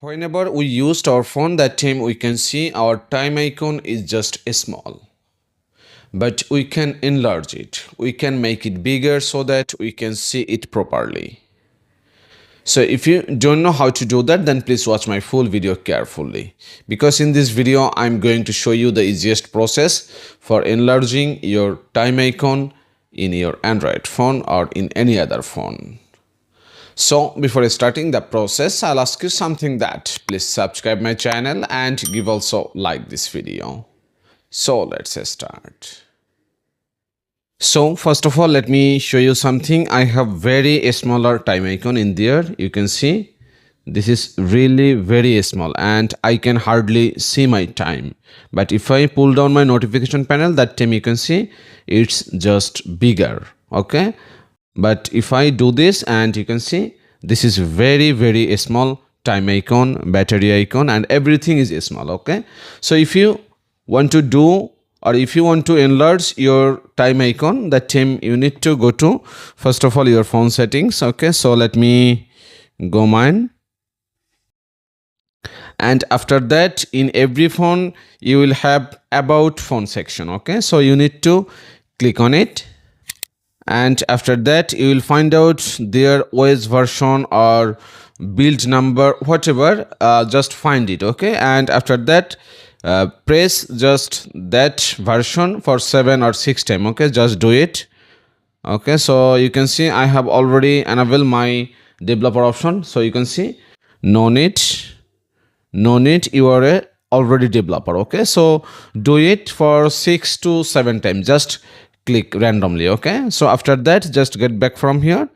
Whenever we used our phone, that time we can see our time icon is just small. But we can enlarge it. We can make it bigger so that we can see it properly. So if you don't know how to do that, then please watch my full video carefully. Because in this video, I'm going to show you the easiest process for enlarging your time icon in your Android phone or in any other phone. So before starting the process, I'll ask you something that please subscribe my channel and give also like this video. So let's start. So first of all, let me show you something. I have very smaller time icon in there. You can see this is really very small and I can hardly see my time. But if I pull down my notification panel, that time you can see it's just bigger. Okay. But if I do this, and you can see this is very small time icon, battery icon, and everything is small. Okay. So if you want to do, or if you want to enlarge your time icon, that time you need to go to first of all your phone settings. Okay. So let me go mine. And after that, in every phone you will have about phone section. Okay. So you need to click on it. And after that you will find out their OS version or build number, whatever, just find it. Okay. And after that press just that version for 7 or 6 times. Okay, just do it. Okay, so you can see I have already enabled my developer option. So you can see no need, you are a already developer. Okay, so do it for 6 to 7 times, just click randomly. Okay, so after that just get back from here,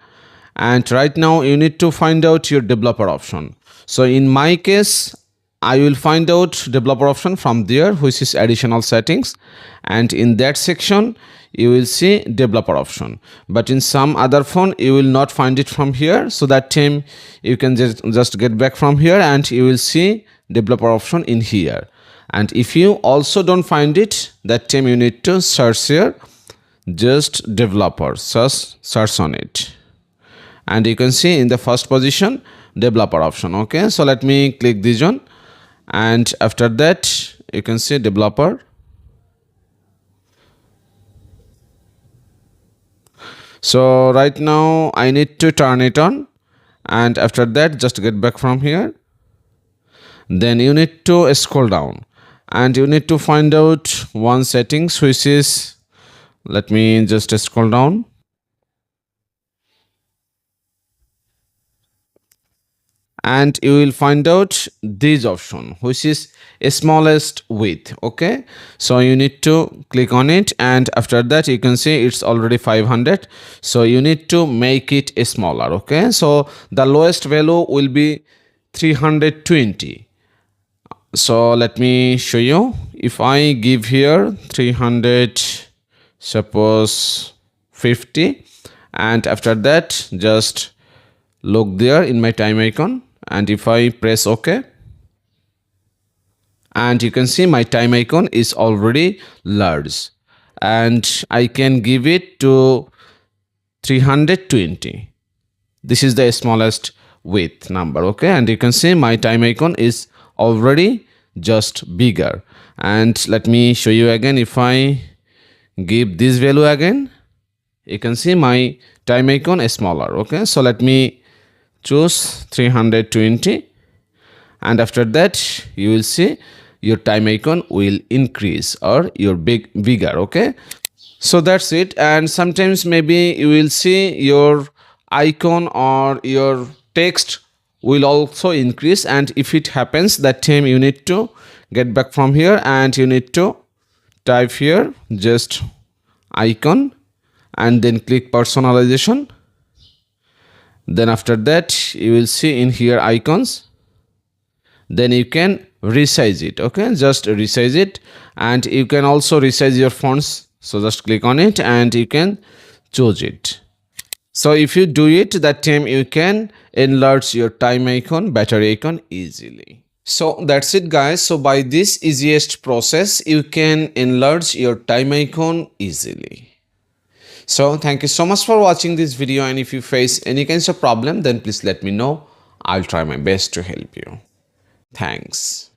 and right now you need to find out your developer option. So in my case I will find out developer option from there, which is additional settings, and in that section you will see developer option. But in some other phone you will not find it from here, so that time you can just get back from here and you will see developer option in here. And if you also don't find it, that time you need to search here, just developer, search on it, and you can see in the first position developer option. Okay, so let me click this one, and after that you can see developer. So right now I need to turn it on, and after that just get back from here. Then you need to scroll down and you need to find out one settings, which is, let me just scroll down, and you will find out this option, which is smallest width. Okay, so you need to click on it, and after that you can see it's already 500, so you need to make it smaller. Okay, so the lowest value will be 320. So let me show you. If I give here 300, suppose 50, and after that just look there in my time icon, and if I press OK, and you can see my time icon is already large, and I can give it to 320. This is the smallest width number. Okay, and you can see my time icon is already just bigger. And let me show you again. If I give this value again, you can see my time icon is smaller. Okay, so let me choose 320, and after that you will see your time icon will increase, or your bigger. Okay, so that's it. And sometimes maybe you will see your icon or your text will also increase, and if it happens, that time you need to get back from here and you need to type here just icon, and then click personalization. Then after that you will see in here icons, then you can resize it. Okay, just resize it, and you can also resize your fonts. So just click on it and you can choose it. So if you do it, that time you can enlarge your time icon, battery icon easily. So that's it guys. So by this easiest process you can enlarge your time icon easily. So thank you so much for watching this video, and if you face any kinds of problem, then please let me know. I'll try my best to help you. Thanks.